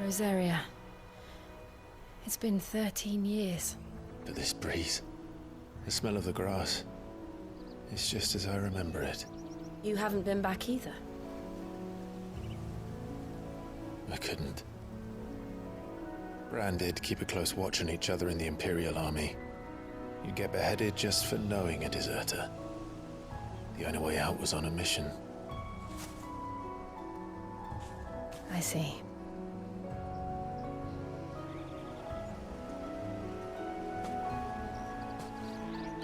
Rosaria. It's been 13 years. But this breeze, the smell of the grass, it's just as I remember it. You haven't been back either. I couldn't. Branded, keep a close watch on each other in the Imperial Army. You get beheaded just for knowing a deserter. The only way out was on a mission. I see.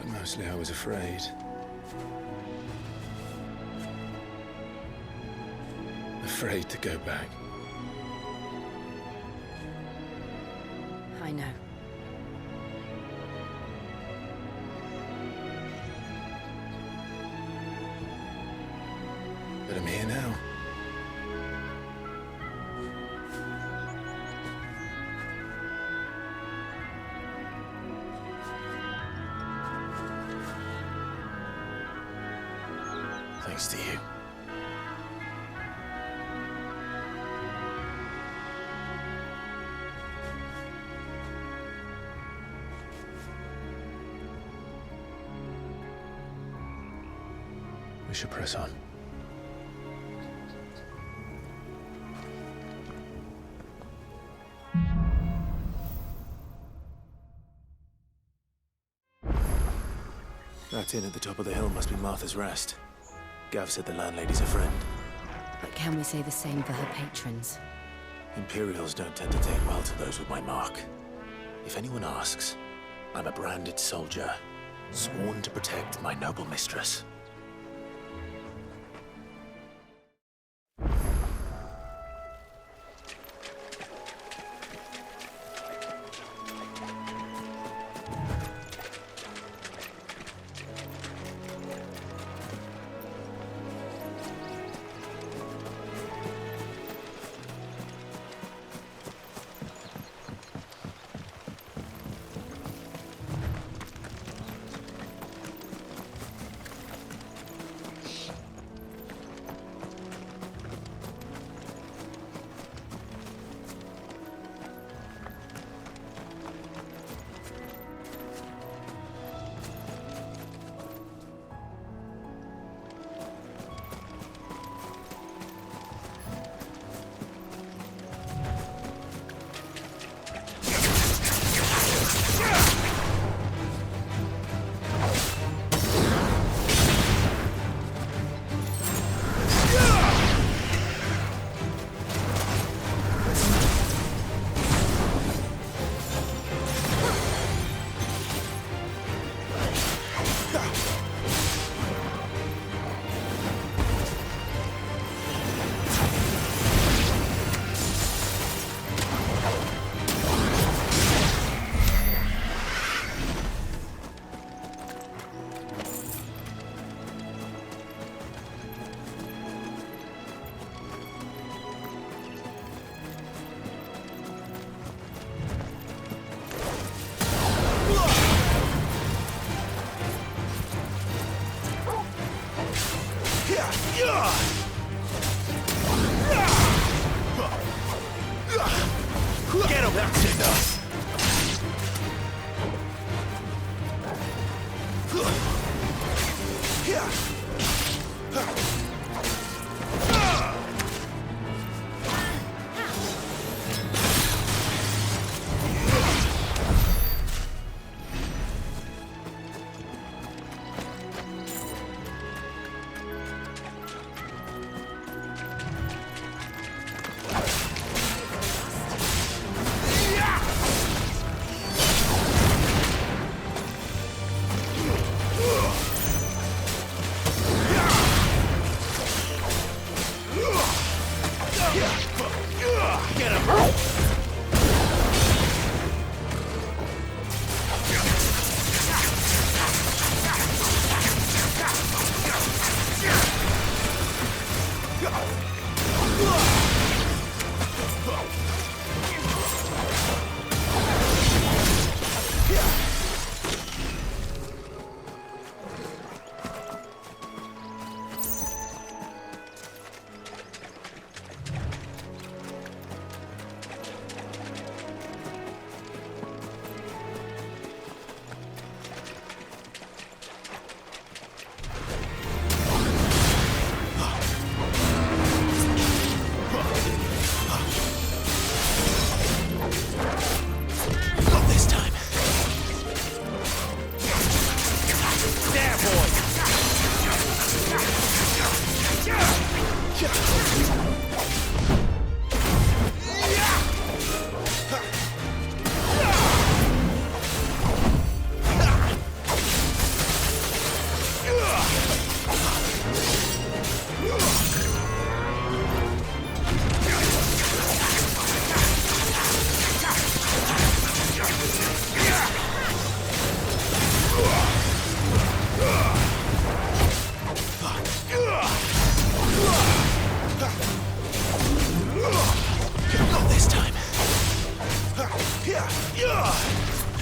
But mostly I was afraid. Afraid to go back. I know. But I'm here now. Thanks to you. We should press on. That inn at the top of the hill must be Martha's Rest. Gav said the landlady's a friend. But can we say the same for her patrons? Imperials don't tend to take well to those with my mark. If anyone asks, I'm a branded soldier, sworn to protect my noble mistress. Get him! That's enough!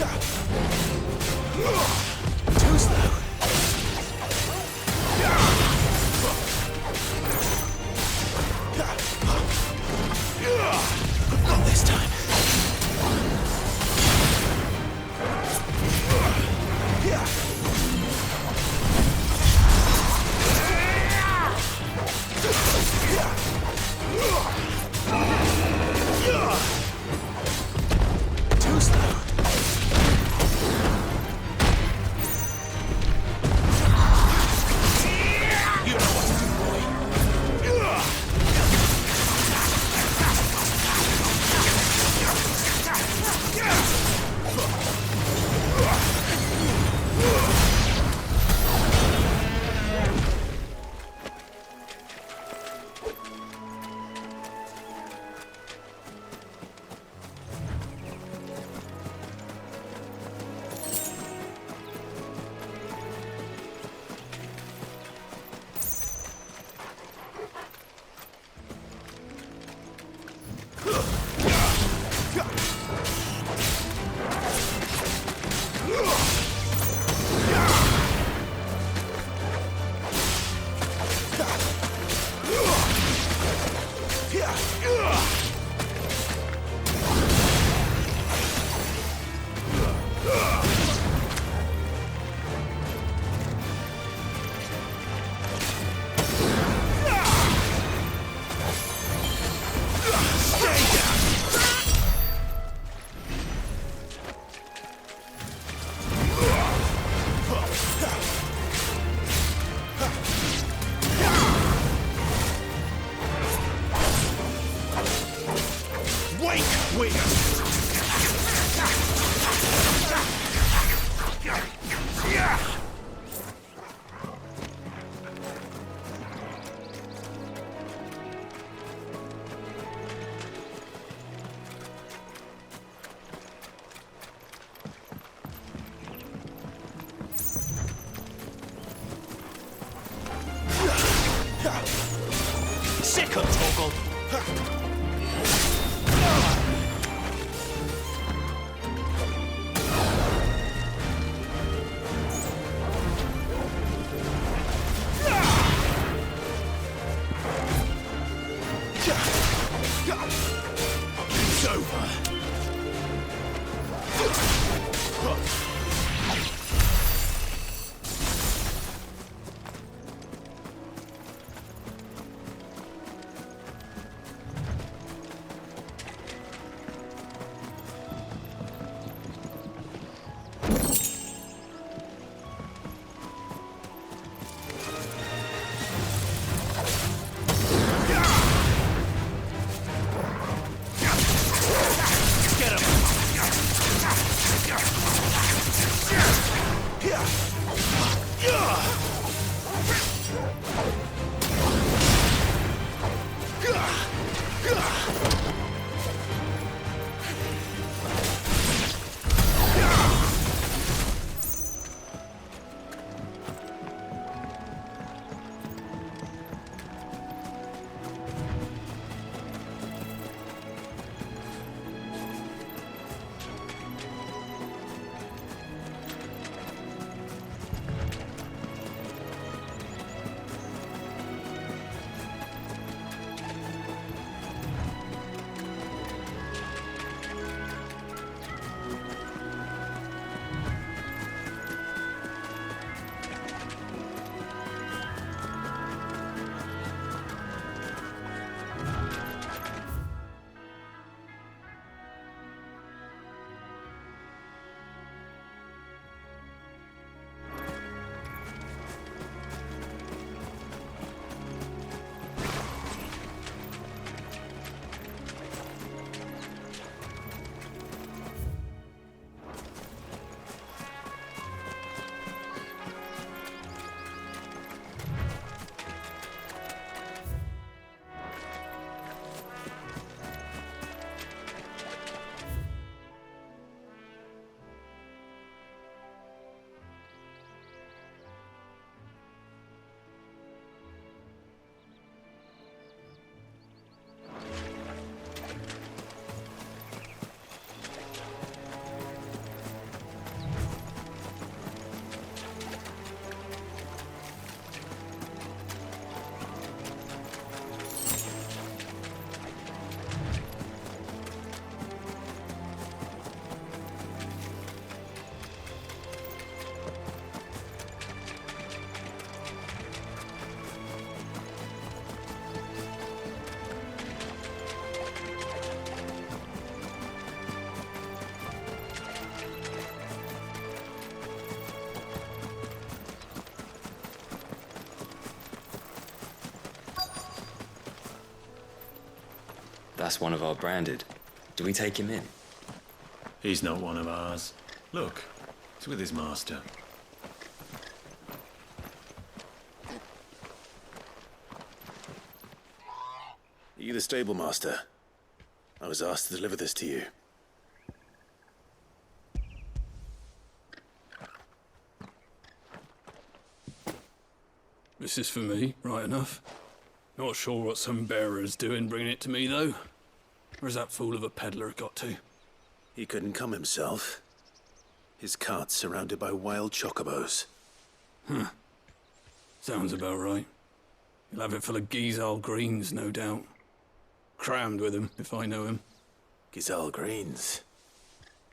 Too slow. Not this time. Too slow. You know what to do, boy. Sick of Toggle. It's over. That's one of our branded. Do we take him in? He's not one of ours. Look, he's with his master. Are you the stable master? I was asked to deliver this to you. This is for me, right enough. Not sure what some bearer's doing bringing it to me, though. Where's that fool of a peddler got to? He couldn't come himself. His cart's surrounded by wild chocobos. Huh. Sounds about right. He'll have it full of Gizal greens, no doubt. Crammed with him, if I know him. Gizal greens.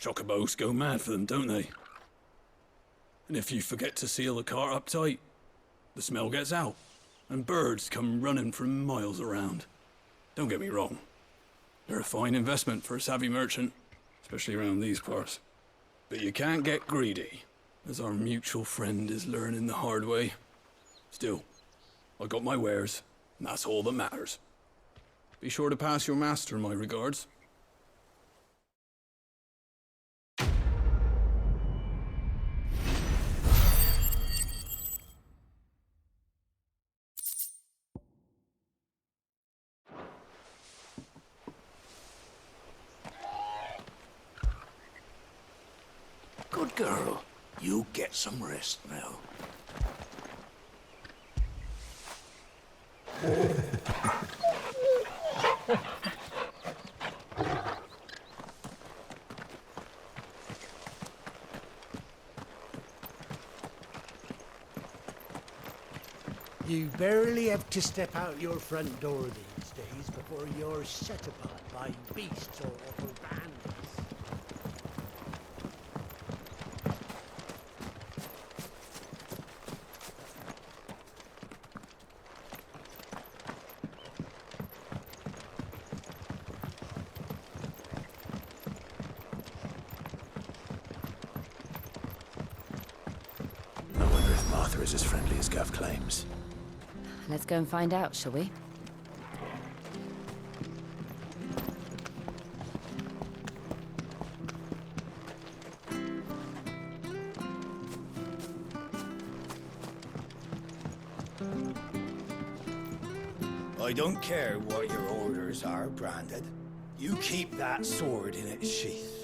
Chocobos go mad for them, don't they? And if you forget to seal the cart up tight, the smell gets out, and birds come running from miles around. Don't get me wrong. They're a fine investment for a savvy merchant, especially around these parts. But you can't get greedy, as our mutual friend is learning the hard way. Still, I got my wares, and that's all that matters. Be sure to pass your master my regards. Good girl. You get some rest now. You barely have to step out your front door these days before you're set upon by beasts or awful bandits. I wonder if Martha is as friendly as Gav claims. Let's go and find out, shall we? I don't care what your orders are, Branded. You keep that sword in its sheath.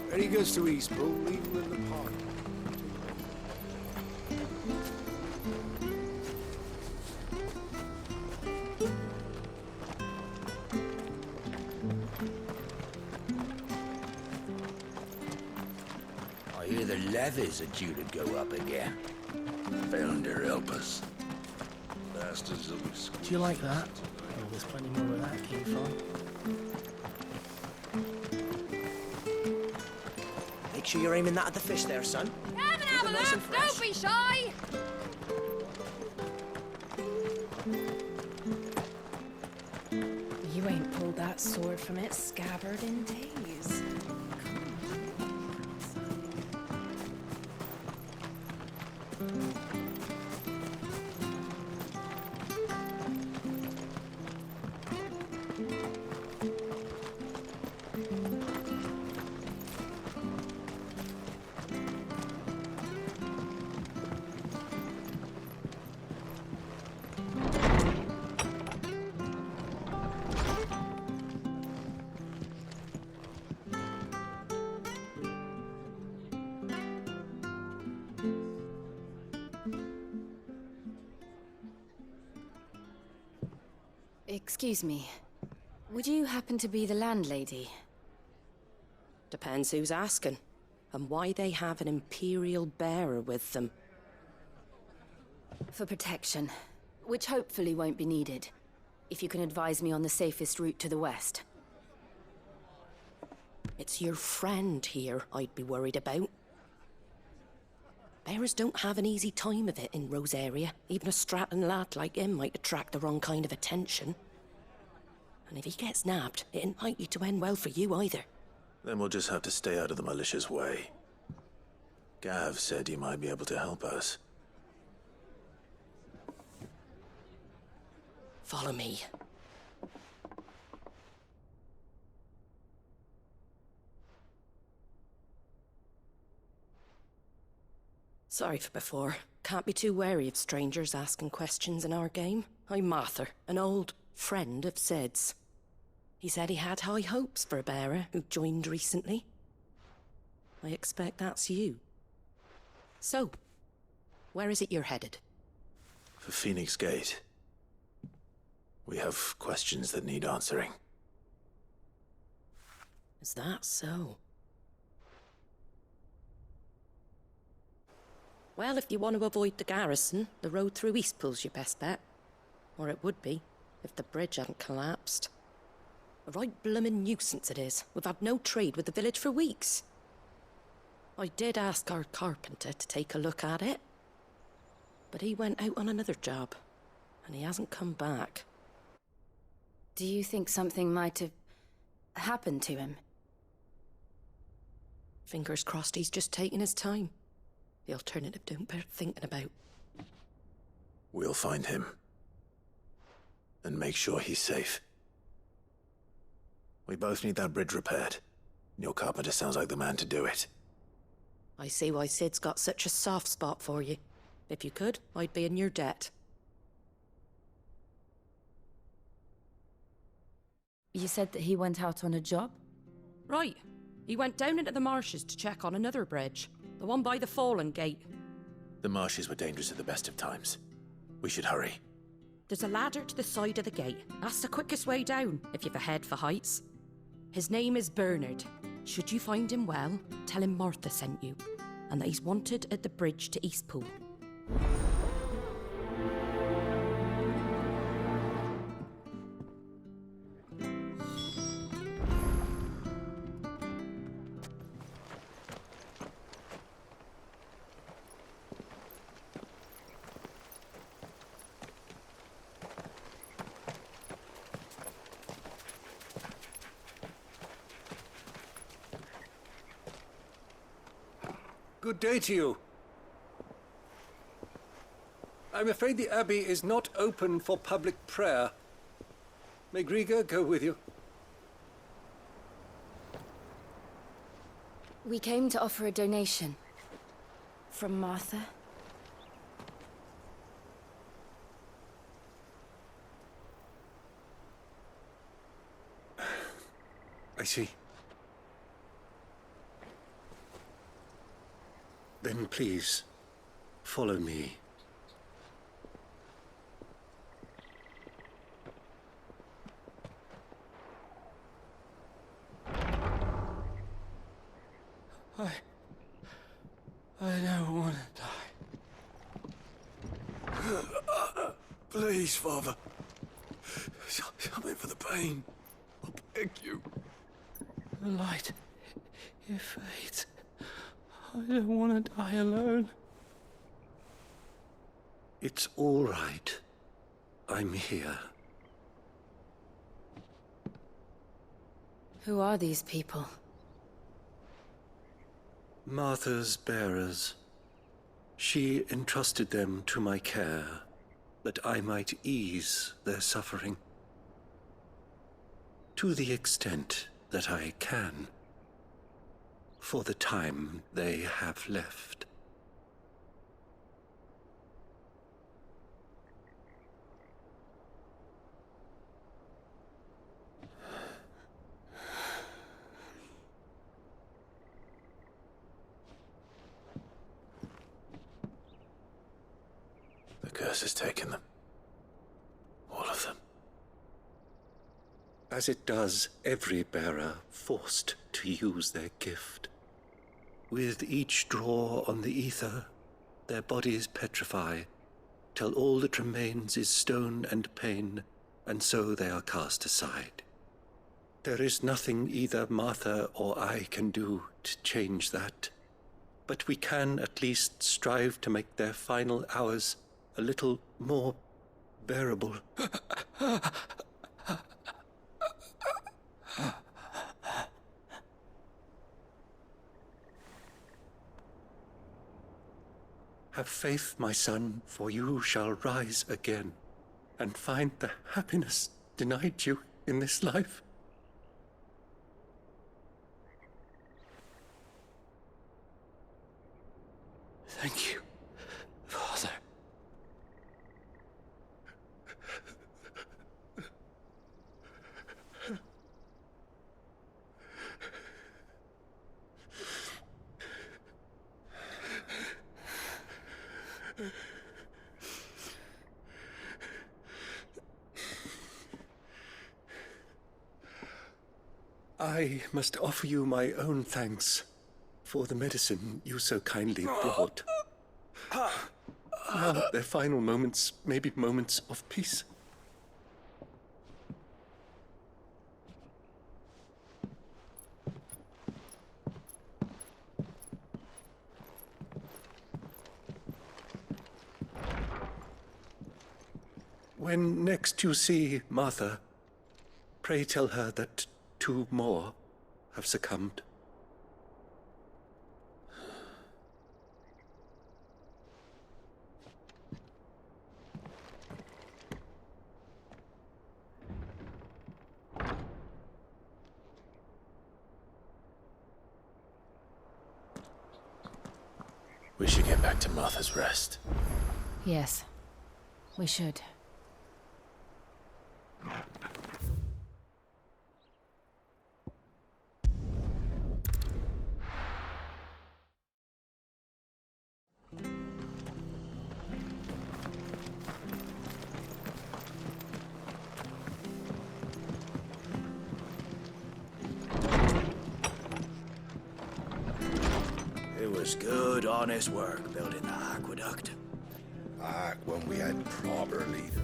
When he goes to Eastbourne, leave him in the park. I hear the levies are due to go up again. Found their help us. Bastards will be squeezed. Do you like that? Oh, there's plenty more where that came from. Make sure you're aiming that at the fish there, son. Have a nice and look! fresh. Don't be shy! You ain't pulled that sword from its scabbard in days. Excuse me. Would you happen to be the landlady? Depends who's asking, and why they have an Imperial bearer with them. For protection, which hopefully won't be needed. If you can advise me on the safest route to the west. It's your friend here I'd be worried about. Bearers don't have an easy time of it in Rosaria. Even a Stratton lad like him might attract the wrong kind of attention. And if he gets nabbed, it ain't likely to end well for you either. Then we'll just have to stay out of the malicious way. Gav said he might be able to help us. Follow me. Sorry for before. Can't be too wary of strangers asking questions in our game. I'm Martha, an old friend of Sid's. He said he had high hopes for a bearer who joined recently. I expect that's you. So, where is it you're headed? For Phoenix Gate. We have questions that need answering. Is that so? Well, if you want to avoid the garrison, the road through Eastpool's your best bet. Or it would be, if the bridge hadn't collapsed. A right bloomin' nuisance it is. We've had no trade with the village for weeks. I did ask our carpenter to take a look at it. But he went out on another job, and he hasn't come back. Do you think something might have happened to him? Fingers crossed he's just taking his time. The alternative don't bear thinking about. We'll find him. And make sure he's safe. We both need that bridge repaired. Your carpenter sounds like the man to do it. I see why Sid's got such a soft spot for you. If you could, I'd be in your debt. You said that he went out on a job? Right. He went down into the marshes to check on another bridge. The one by the Fallen Gate. The marshes were dangerous at the best of times. We should hurry. There's a ladder to the side of the gate. That's the quickest way down, if you've a head for heights. His name is Bernard. Should you find him well, tell him Martha sent you, and that he's wanted at the bridge to Eastpool. Good day to you. I'm afraid the Abbey is not open for public prayer. May Grieger go with you? We came to offer a donation. From Martha. I see. Then please, follow me. I don't want to die. Please, Father. Something for the pain. I beg you. The light, it fades. I don't want to die alone. It's all right. I'm here. Who are these people? Martha's bearers. She entrusted them to my care, that I might ease their suffering. To the extent that I can. For the time they have left. The curse has taken them. All of them. as it does every bearer forced to use their gift. With each draw on the ether, their bodies petrify, till all that remains is stone and pain, and so they are cast aside. There is nothing either Martha or I can do to change that, but we can at least strive to make their final hours a little more bearable. Have faith, my son, for you shall rise again and find the happiness denied you in this life. Thank you, Father. I must offer you my own thanks for the medicine you so kindly brought. Now their final moments may be moments of peace. When next you see Martha, pray tell her that 2 more have succumbed. We should get back to Martha's Rest. Yes, we should. It was good, honest work building the aqueduct. Back when we had proper leader.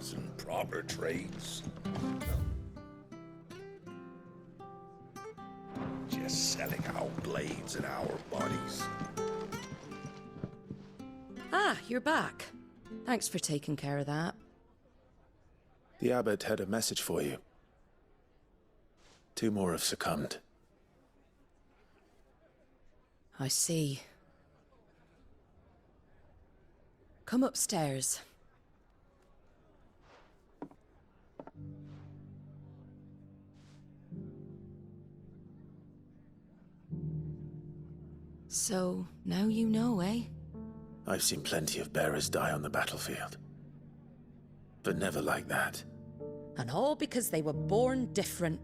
Some proper trades. Just selling our blades and our bodies. Ah, you're back. Thanks for taking care of that. The abbot had a message for you. 2 more have succumbed. I see. Come upstairs. So, now you know, eh? I've seen plenty of bearers die on the battlefield. But never like that. And all because they were born different.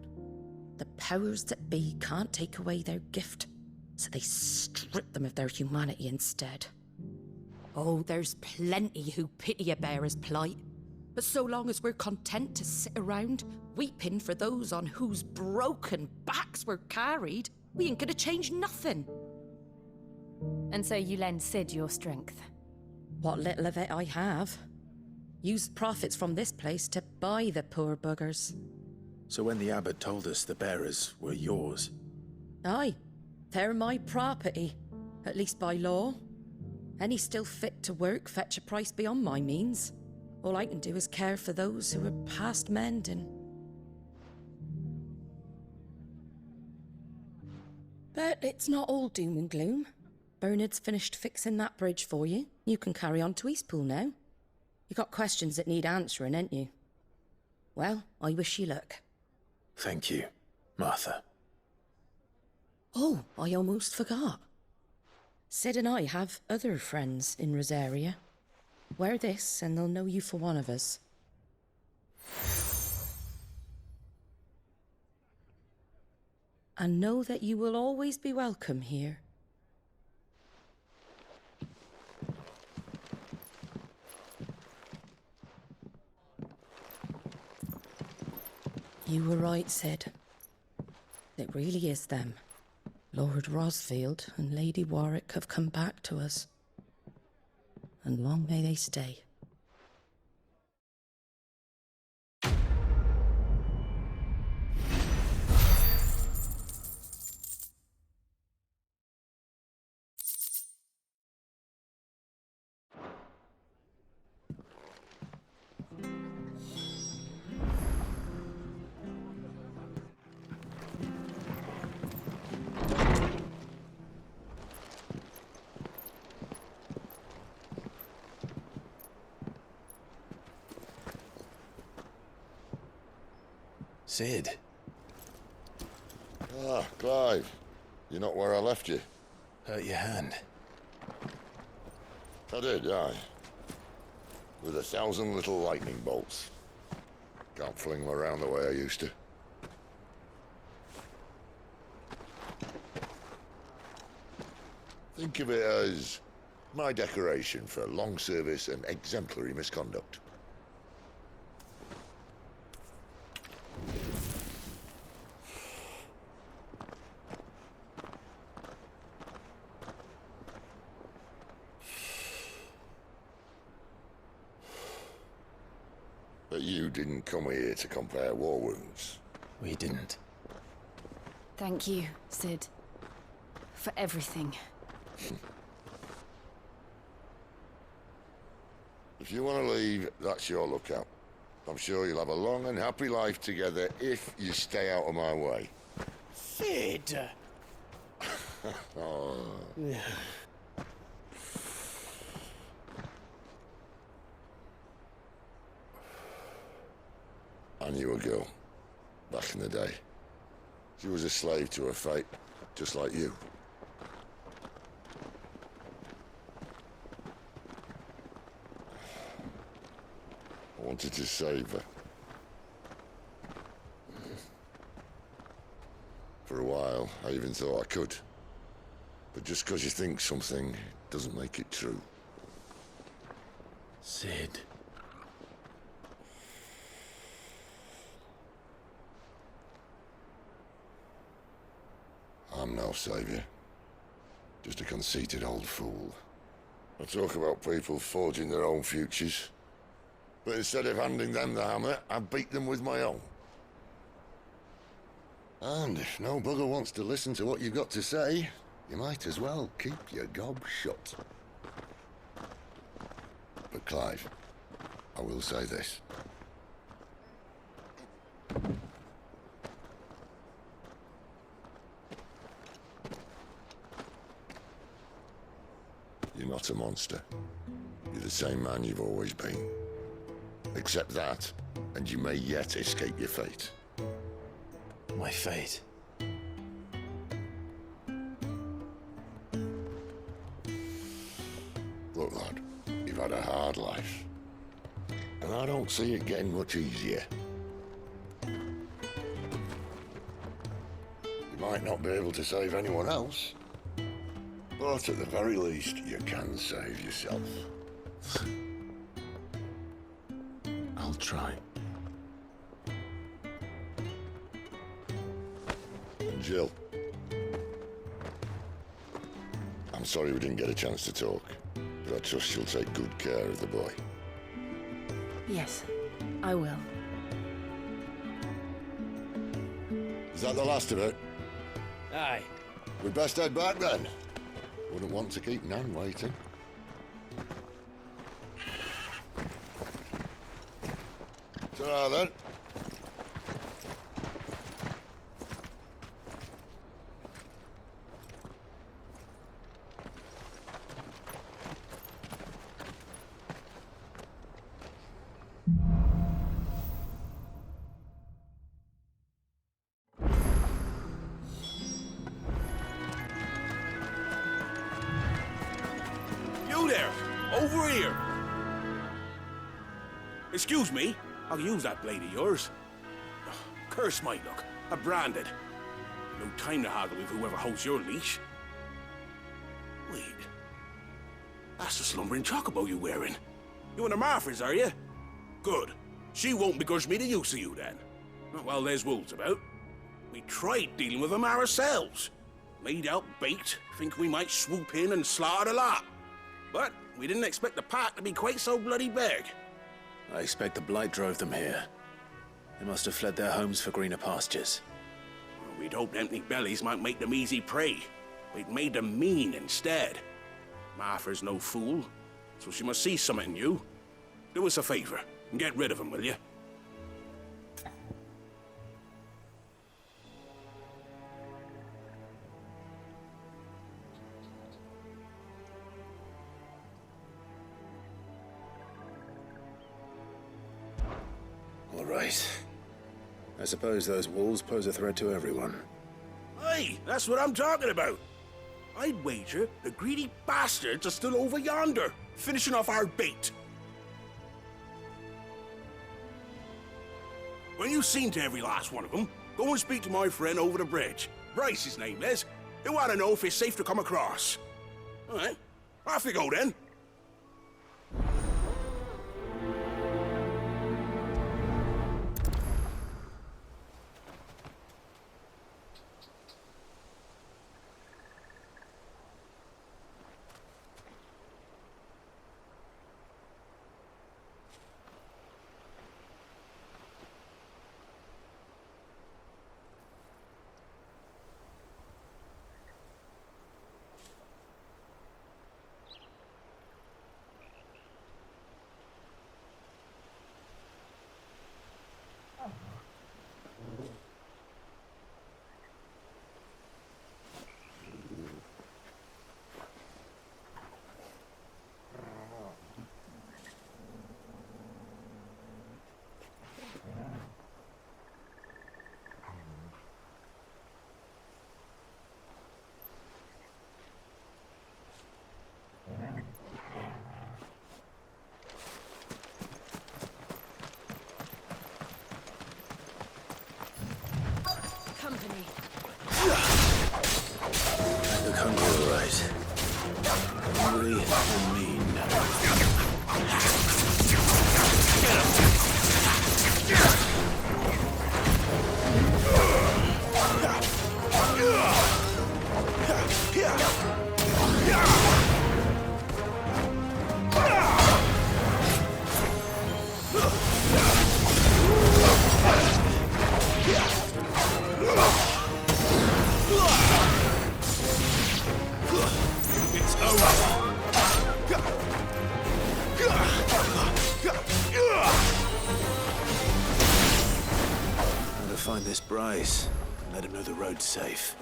The powers that be can't take away their gift, so they strip them of their humanity instead. Oh, there's plenty who pity a bearer's plight. But so long as we're content to sit around, weeping for those on whose broken backs we're carried, we ain't gonna change nothing. And so you lend Sid your strength? What little of it I have. Used profits from this place to buy the poor buggers. So when the abbot told us the bearers were yours... Aye, they're my property, at least by law. Any still fit to work fetch a price beyond my means. All I can do is care for those who are past mending. But it's not all doom and gloom. Bernard's finished fixing that bridge for you. You can carry on to Eastpool now. You got questions that need answering, ain't you? Well, I wish you luck. Thank you, Martha. Oh, I almost forgot. Sid and I have other friends in Rosaria. Wear this and they'll know you for one of us. and know that you will always be welcome here. You were right, Sid. It really is them. Lord Rosfield and Lady Warwick have come back to us. And long may they stay. Sid. Ah, Clive. You're not where I left you. Hurt your hand. I did, aye. With 1,000 little lightning bolts. Can't fling them around the way I used to. Think of it as my decoration for long service and exemplary misconduct. But you didn't come here to compare war wounds. We didn't. Thank you, Sid. For everything. If you want to leave, that's your lookout. I'm sure you'll have a long and happy life together if you stay out of my way. Sid! Oh. I knew a girl, back in the day. She was a slave to her fate, just like you. I wanted to save her. For a while, I even thought I could. But just because you think something doesn't make it true. Sid. I'm no savior. Just a conceited old fool. I talk about people forging their own futures. But instead of handing them the hammer, I beat them with my own. And if no bugger wants to listen to what you've got to say, you might as well keep your gob shut. But Clive, I will say this. You're not a monster. You're the same man you've always been. Accept that, and you may yet escape your fate. My fate. Look, lad, you've had a hard life. And I don't see it getting much easier. You might not be able to save anyone else, but at the very least, you can save yourself. I'll try. And Jill. I'm sorry we didn't get a chance to talk, but I trust she'll take good care of the boy. Yes, I will. Is that the last of it? Aye. We'd best head back then. Wouldn't want to keep Nan waiting. Ta-ra then. You there! Over here! Excuse me, I'll use that blade of yours. Curse my luck. I'm branded. No time to haggle with whoever holds your leash. Wait. That's the slumbering chocobo you're wearing. You and the Marthas, are you? Good. She won't begrudge me the use of you, then. Not while there's wolves about. We tried dealing with them ourselves. Laid out bait, thinking we might swoop in and slaughter the lot. But we didn't expect the pack to be quite so bloody big. I expect the blight drove them here. They must have fled their homes for greener pastures. Well, we'd hoped empty bellies might make them easy prey. But it made them mean instead. Martha's no fool, so she must see something in you. Do us a favor and get rid of them, will you? All right. I suppose those wolves pose a threat to everyone. Hey, that's what I'm talking about. I'd wager the greedy bastards are still over yonder, finishing off our bait. When you've seen to every last one of them, go and speak to my friend over the bridge. Bryce, his name is. He'll want to know if it's safe to come across. All right, off you go then. Company. Look hungry, all right. Hungry and mean. Find this Bryce and let him know the road's safe.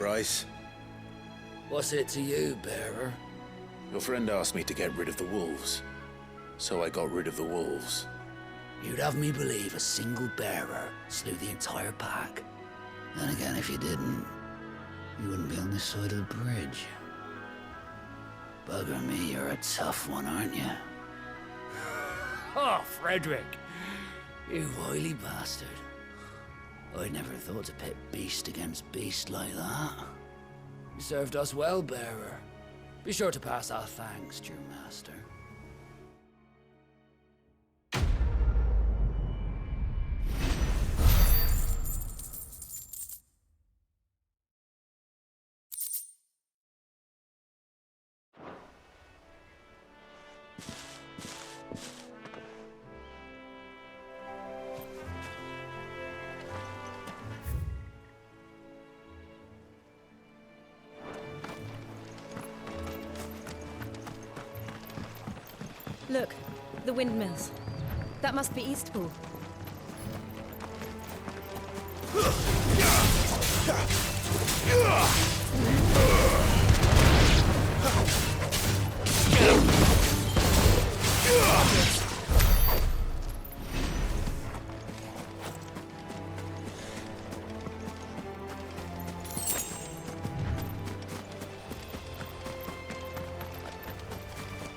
Bryce. What's it to you, bearer? Your friend asked me to get rid of the wolves. So I got rid of the wolves. You'd have me believe a single bearer slew the entire pack. Then again, if you didn't, you wouldn't be on this side of the bridge. Bugger me, you're a tough one, aren't you? Oh, Frederick! You wily bastard. I'd never thought to pit beast against beast like that. You served us well, bearer. Be sure to pass our thanks to your master. Look, the windmills. That must be Eastpool.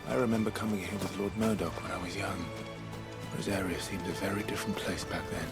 I remember coming here with Lord Murdoch when I was young. Rosaria seemed a very different place back then.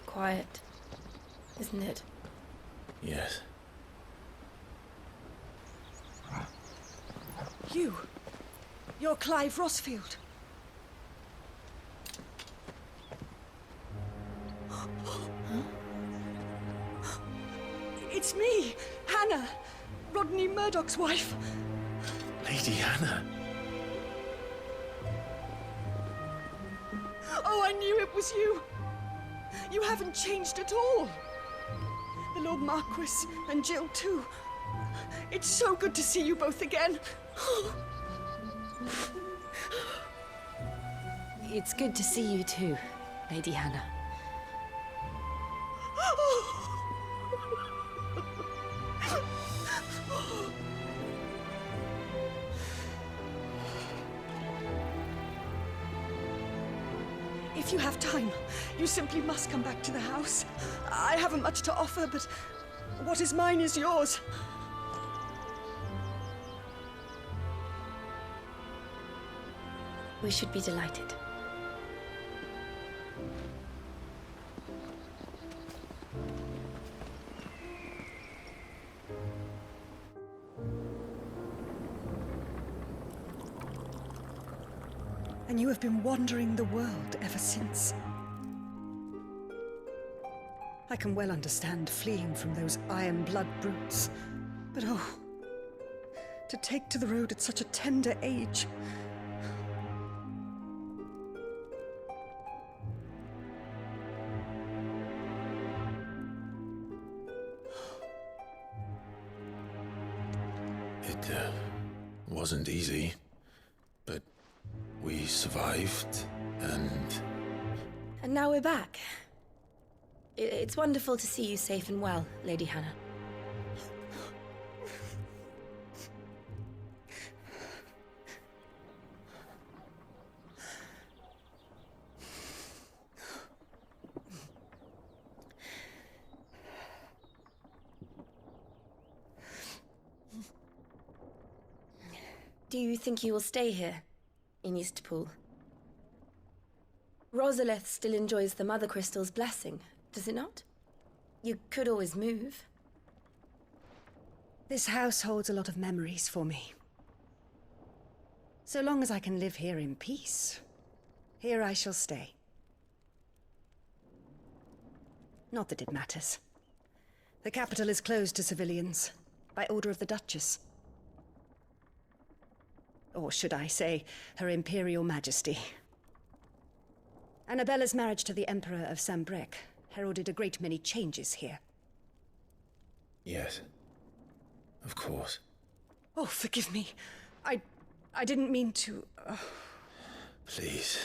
Quiet, isn't it? Yes. You're Clive Rossfield. It's me, Hannah, Rodney Murdoch's wife. Lady Hannah. Oh, I knew it was you. You haven't changed at all. The Lord Marquis and Jill too. It's so good to see you both again. It's good to see you too, Lady Hannah. If you have time, you simply must come back to the house. I haven't much to offer, but what is mine is yours. We should be delighted. And you have been wandering the world ever since. I can well understand fleeing from those iron blood brutes, but oh, to take to the road at such a tender age. It wasn't easy, but we survived, and And now we're back. It's wonderful to see you safe and well, Lady Hannah. Do you think you will stay here, in Eastpool? Rosalith still enjoys the Mother Crystal's blessing, does it not? You could always move. This house holds a lot of memories for me. So long as I can live here in peace, here I shall stay. Not that it matters. The capital is closed to civilians, by order of the Duchess. Or should I say, Her Imperial Majesty. Annabella's marriage to the Emperor of Sambrec heralded a great many changes here. Yes. Of course. Oh, forgive me. I didn't mean to... Please.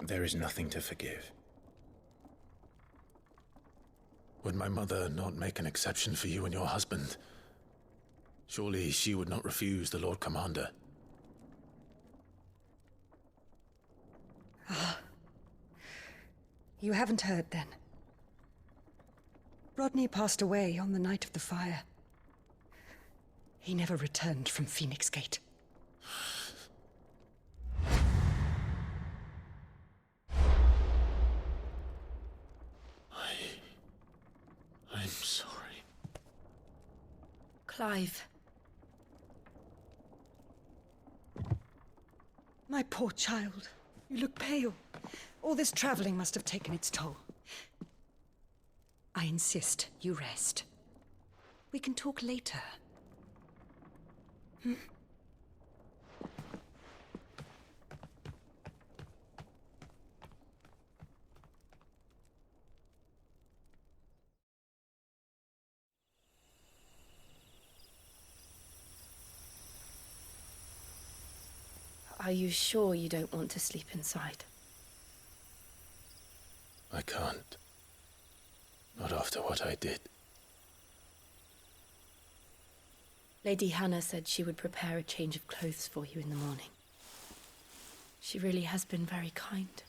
There is nothing to forgive. Would my mother not make an exception for you and your husband? Surely she would not refuse the Lord Commander. You haven't heard, then. Rodney passed away on the night of the fire. He never returned from Phoenix Gate. I'm sorry. Clive. My poor child. You look pale. All this traveling must have taken its toll. I insist you rest. We can talk later. Hmm? Are you sure you don't want to sleep inside? I can't. Not after what I did. Lady Hannah said she would prepare a change of clothes for you in the morning. She really has been very kind.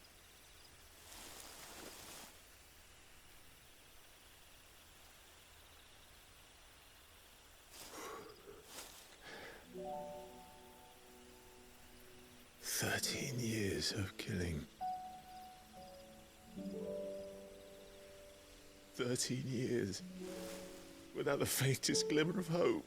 Years of killing. 13 years without the faintest glimmer of hope.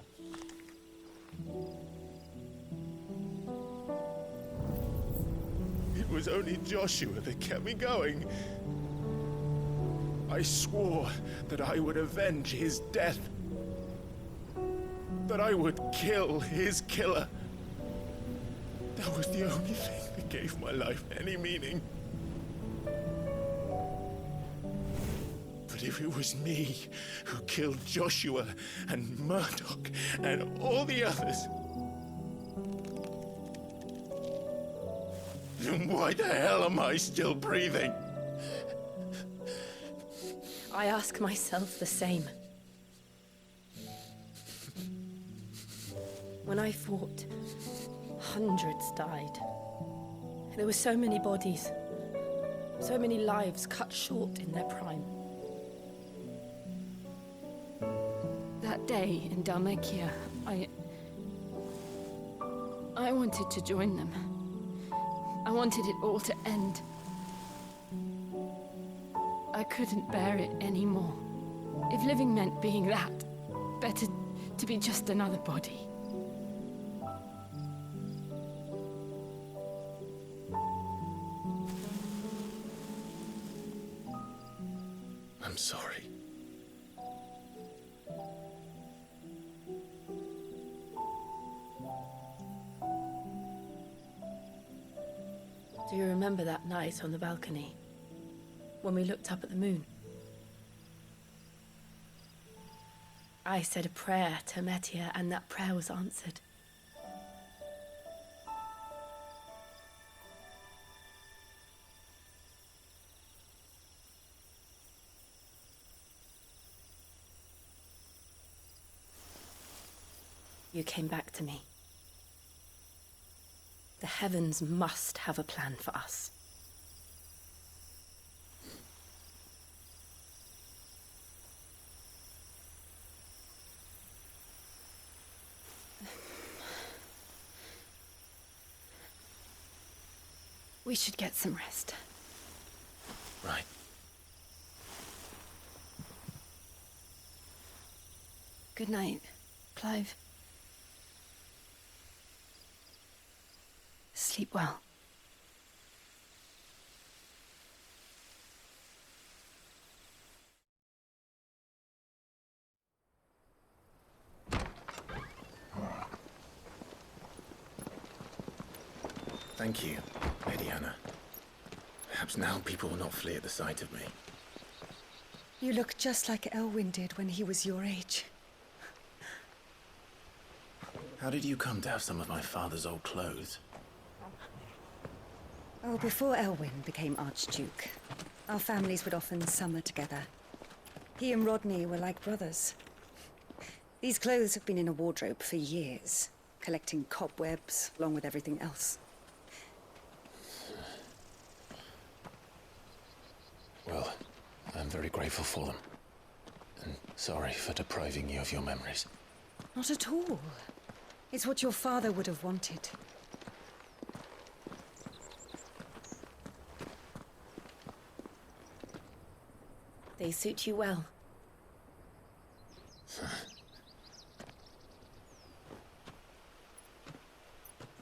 It was only Joshua that kept me going. I swore that I would avenge his death. That I would kill his killer. That was the only thing that gave my life any meaning. But if it was me who killed Joshua and Murdoch and all the others, then why the hell am I still breathing? I ask myself the same. When I fought, hundreds died. There were so many bodies, so many lives cut short in their prime. That day in Dalmekia, I wanted to join them. I wanted it all to end. I couldn't bear it anymore. If living meant being that, better to be just another body. I'm sorry. Do you remember that night on the balcony, when we looked up at the moon? I said a prayer to Metia, and that prayer was answered. You came back to me. The heavens must have a plan for us. We should get some rest. Right. Good night, Clive. Sleep well. Thank you, Lady Hannah. Perhaps now people will not flee at the sight of me. You look just like Elwyn did when he was your age. How did you come to have some of my father's old clothes? Oh, before Elwyn became Archduke, our families would often summer together. He and Rodney were like brothers. These clothes have been in a wardrobe for years, collecting cobwebs along with everything else. Well, I'm very grateful for them. And sorry for depriving you of your memories. Not at all. It's what your father would have wanted. They suit you well.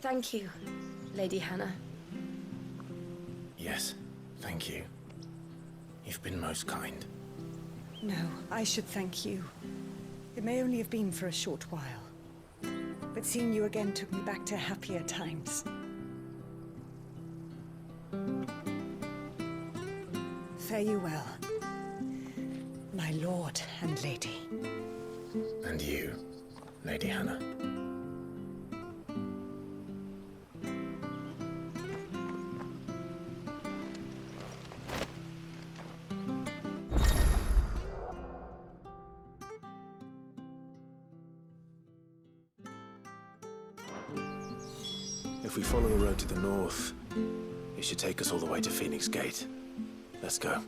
Thank you, Lady Hannah. Yes, thank you. You've been most kind. No, I should thank you. It may only have been for a short while, but seeing you again took me back to happier times. Fare you well, my lord and lady. And you, Lady Hannah. If we follow the road to the north, it should take us all the way to Phoenix Gate. Let's go.